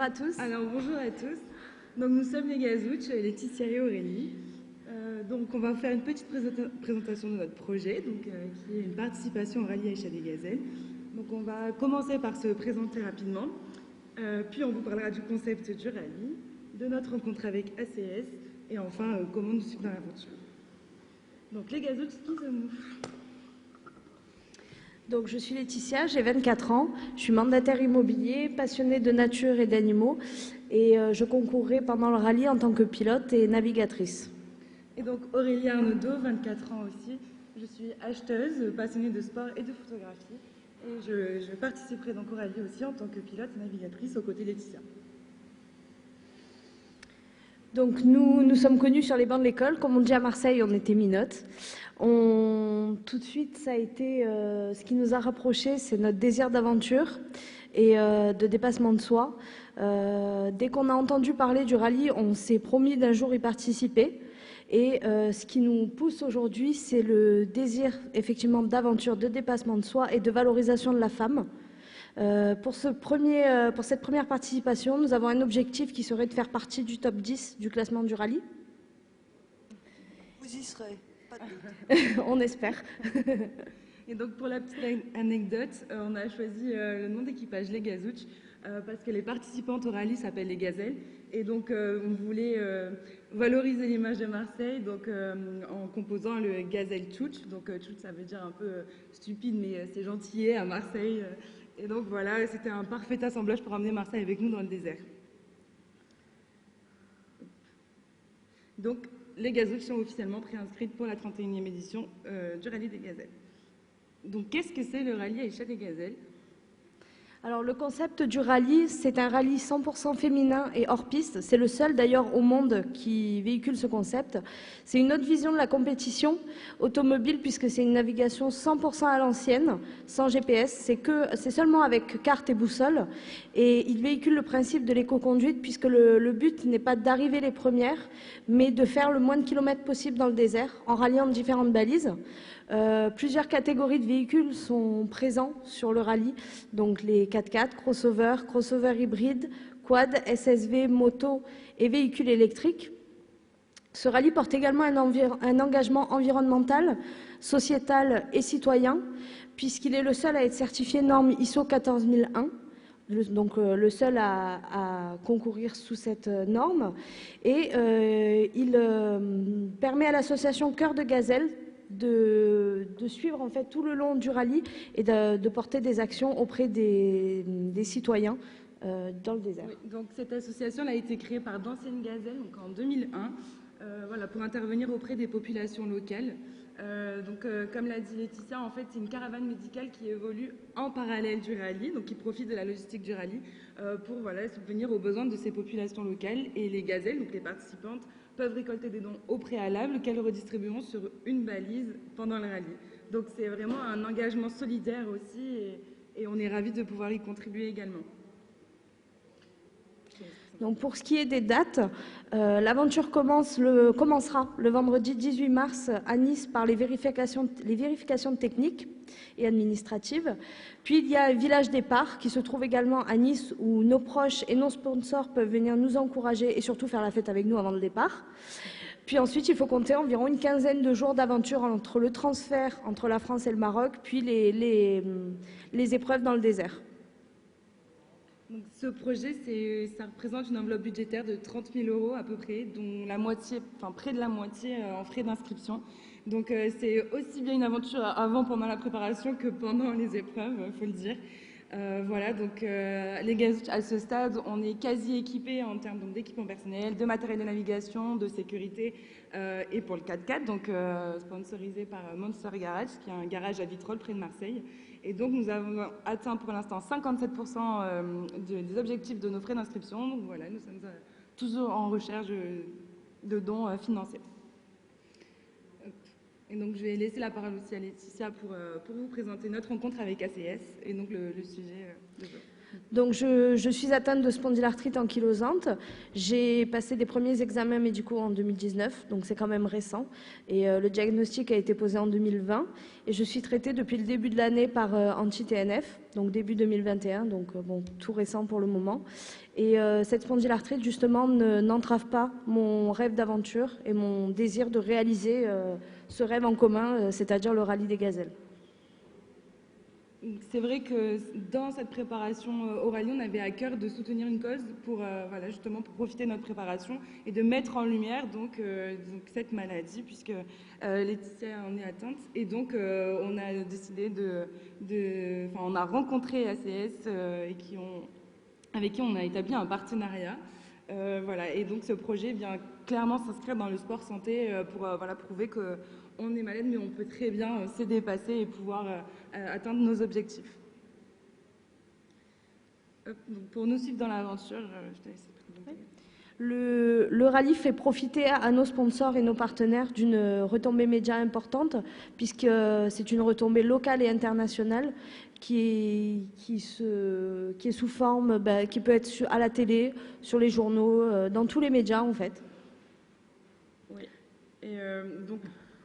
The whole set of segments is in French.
à tous. Alors bonjour à tous. Donc nous sommes les Gazouches, Laetitia et Aurélie. Donc on va faire une petite présentation de notre projet, qui est une participation au rallye Aïcha des Gazelles. Donc on va commencer par se présenter rapidement, puis on vous parlera du concept du rallye, de notre rencontre avec ACS et enfin comment nous suivre dans l'aventure. Donc les Gazouches, qui sommes-nous ? Donc, je suis Laetitia, j'ai 24 ans, je suis mandataire immobilier, passionnée de nature et d'animaux et je concourrai pendant le rallye en tant que pilote et navigatrice. Et donc Aurélie Arnaudot, 24 ans aussi, je suis acheteuse, passionnée de sport et de photographie et je participerai donc au rallye aussi en tant que pilote et navigatrice aux côtés de Laetitia. Donc nous sommes connus sur les bancs de l'école, comme on dit à Marseille, on était minotes. Tout de suite, ça a été ce qui nous a rapprochés, c'est notre désir d'aventure et de dépassement de soi. Dès qu'on a entendu parler du rallye, on s'est promis d'un jour y participer. Et ce qui nous pousse aujourd'hui, c'est le désir effectivement d'aventure, de dépassement de soi et de valorisation de la femme. Pour cette première participation, nous avons un objectif qui serait de faire partie du top 10 du classement du rallye. Vous y serez, pas de doute. On espère. Et donc pour la petite anecdote, on a choisi le nom d'équipage Les Gazouches parce que les participantes au rallye s'appellent les Gazelles. Et donc on voulait valoriser l'image de Marseille en composant le Gazelle Tchouch. Donc Tchouch, ça veut dire un peu stupide, mais c'est gentillet à Marseille. Et donc voilà, c'était un parfait assemblage pour emmener Marseille avec nous dans le désert. Donc les Gazouches sont officiellement préinscrites pour la 31e édition du rallye des Gazelles. Donc qu'est-ce que c'est le rallye Aïcha des Gazelles ? Alors le concept du rallye, c'est un rallye 100% féminin et hors piste. C'est le seul d'ailleurs au monde qui véhicule ce concept. C'est une autre vision de la compétition automobile puisque c'est une navigation 100% à l'ancienne, sans GPS. C'est seulement avec carte et boussole. Et il véhicule le principe de l'éco-conduite puisque le but n'est pas d'arriver les premières, mais de faire le moins de kilomètres possible dans le désert en ralliant différentes balises. Plusieurs catégories de véhicules sont présents sur le rallye, donc les 4x4, crossover hybride, quad, SSV, moto et véhicules électriques. Ce rallye porte également un engagement environnemental, sociétal et citoyen, puisqu'il est le seul à être certifié norme ISO 14001, donc le seul à concourir sous cette norme. Et il permet à l'association Cœur de Gazelle de suivre en fait tout le long du rallye et de porter des actions auprès des citoyens dans le désert. Oui, donc cette association a été créée par d'anciennes gazelles en 2001 pour intervenir auprès des populations locales. Comme l'a dit Laetitia, en fait c'est une caravane médicale qui évolue en parallèle du rallye, donc qui profite de la logistique du rallye pour subvenir aux besoins de ces populations locales. Et les gazelles, donc les participantes, peuvent récolter des dons au préalable qu'elles redistribueront sur une balise pendant le rallye. Donc c'est vraiment un engagement solidaire aussi et on est ravis de pouvoir y contribuer également. Donc pour ce qui est des dates, l'aventure commencera le vendredi 18 mars à Nice par les vérifications techniques et administratives. Puis il y a un village départ qui se trouve également à Nice où nos proches et nos sponsors peuvent venir nous encourager et surtout faire la fête avec nous avant le départ. Puis ensuite, il faut compter environ une quinzaine de jours d'aventure entre le transfert entre la France et le Maroc, puis les épreuves dans le désert. Donc, ce projet, ça représente une enveloppe budgétaire de 30 000 € à peu près, dont près de la moitié en frais d'inscription. Donc c'est aussi bien une aventure avant, pendant la préparation que pendant les épreuves, il faut le dire. Les Gazouches, à ce stade, on est quasi équipés en termes d'équipement personnel, de matériel de navigation, de sécurité et pour le 4x4, sponsorisé par Monster Garage, qui est un garage à Vitrolles près de Marseille. Et donc nous avons atteint pour l'instant 57% des objectifs de nos frais d'inscription. Donc voilà, nous sommes toujours en recherche de dons financiers. Et donc je vais laisser la parole aussi à Laetitia pour vous présenter notre rencontre avec ACS et donc le sujet de jour. Donc, je suis atteinte de spondylarthrite ankylosante. J'ai passé des premiers examens médicaux en 2019, donc c'est quand même récent. Et le diagnostic a été posé en 2020. Et je suis traitée depuis le début de l'année par anti-TNF, donc début 2021, donc bon, tout récent pour le moment. Et cette spondylarthrite, justement, n'entrave pas mon rêve d'aventure et mon désir de réaliser ce rêve en commun, c'est-à-dire le rallye des gazelles. C'est vrai que dans cette préparation au rallye, on avait à cœur de soutenir une cause pour, voilà, justement, pour profiter de notre préparation et de mettre en lumière donc cette maladie, puisque Laetitia en est atteinte. Et donc, on a décidé on a rencontré ACS avec qui on a établi un partenariat. Voilà, et donc ce projet vient clairement s'inscrire dans le sport santé pour voilà, prouver qu'on est malade, mais on peut très bien se dépasser et pouvoir atteindre nos objectifs. Donc pour nous suivre dans l'aventure, je te laisse présenter. Le rallye fait profiter à nos sponsors et nos partenaires d'une retombée média importante, puisque c'est une retombée locale et internationale qui est sous forme, qui peut être à la télé, sur les journaux, dans tous les médias en fait. Oui, et donc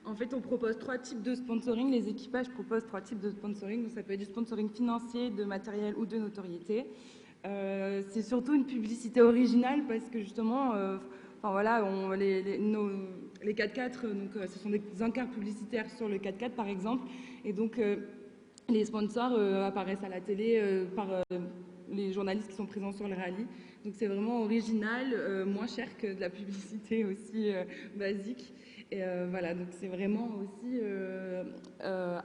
en fait on propose 3 types de sponsoring, les équipages proposent 3 types de sponsoring, donc ça peut être du sponsoring financier, de matériel ou de notoriété. C'est surtout une publicité originale parce que justement, enfin voilà, les 4x4, donc ce sont des encarts publicitaires sur le 4x4 par exemple, et donc les sponsors apparaissent à la télé par les journalistes qui sont présents sur le rallye. Donc c'est vraiment original, moins cher que de la publicité aussi basique. Et voilà, donc c'est vraiment aussi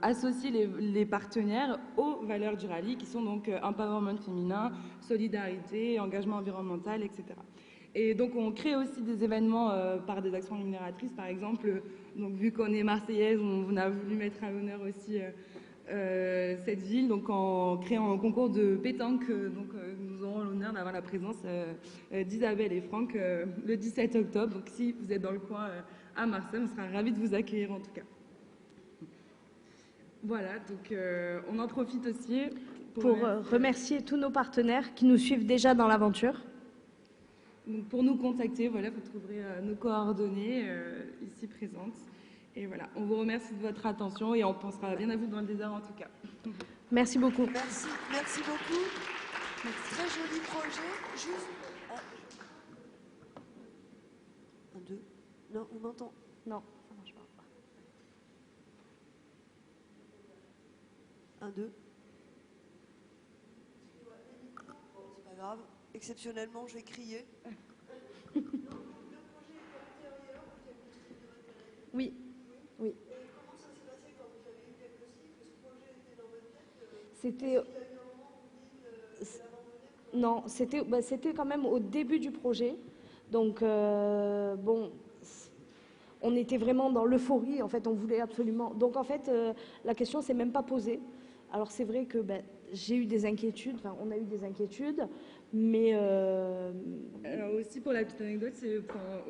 associer les partenaires aux valeurs du rallye qui sont donc empowerment féminin, solidarité, engagement environnemental, etc. Et donc on crée aussi des événements par des actions rémunératrices, par exemple, donc vu qu'on est marseillaise, on a voulu mettre à l'honneur aussi cette ville, donc en créant un concours de pétanque, donc nous aurons l'honneur d'avoir la présence d'Isabelle et Franck le 17 octobre. Donc si vous êtes dans le coin à Marseille, on sera ravis de vous accueillir en tout cas. Voilà, donc on en profite aussi pour remercier tous nos partenaires qui nous suivent déjà dans l'aventure. Donc pour nous contacter, voilà, vous trouverez nos coordonnées ici présentes. Et voilà, on vous remercie de votre attention et on pensera bien à vous dans le désert en tout cas. Merci beaucoup. Merci beaucoup. Très joli projet. Juste. Un, deux. Non, on m'entend. Non, ça marche pas. Un, deux. Bon, c'est pas grave. Exceptionnellement, je vais crier. Oui. Oui. Et comment ça s'est passé quand vous avez eu le diagnostic? Ce projet était dans votre tête? C'était. Non, c'était quand même au début du projet. Donc, bon, on était vraiment dans l'euphorie. En fait, on voulait absolument. Donc, en fait, la question s'est même pas posée. Alors, c'est vrai que j'ai eu des inquiétudes. Enfin, on a eu des inquiétudes. Mais alors aussi pour la petite anecdote,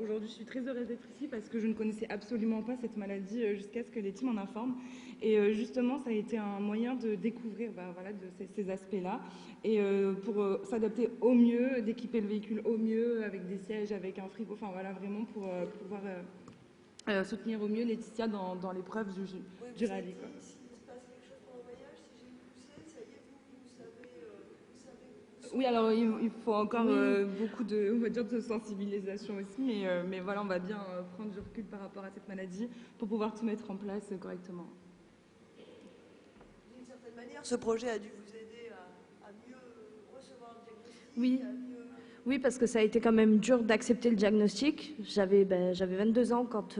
aujourd'hui je suis très heureuse d'être ici parce que je ne connaissais absolument pas cette maladie jusqu'à ce que Letty m'en informe. Et justement, ça a été un moyen de découvrir voilà, ces aspects-là et pour s'adapter au mieux, d'équiper le véhicule au mieux avec des sièges, avec un frigo, enfin voilà, vraiment pour pouvoir soutenir au mieux Laetitia dans l'épreuve du rallye. Quoi. Oui, alors il faut encore beaucoup de sensibilisation aussi, mais voilà, on va bien prendre du recul par rapport à cette maladie pour pouvoir tout mettre en place correctement. D'une certaine manière, ce projet a dû vous aider à mieux recevoir le diagnostic. Oui. Oui, parce que ça a été quand même dur d'accepter le diagnostic. J'avais 22 ans quand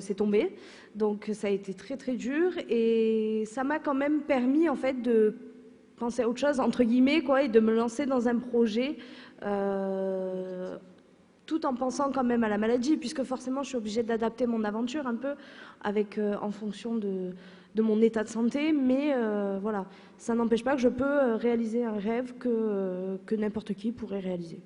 c'est tombé, donc ça a été très très dur et ça m'a quand même permis en fait de penser à autre chose, entre guillemets, quoi, et de me lancer dans un projet tout en pensant quand même à la maladie, puisque forcément je suis obligée d'adapter mon aventure un peu en fonction de mon état de santé, mais voilà, ça n'empêche pas que je peux réaliser un rêve que n'importe qui pourrait réaliser.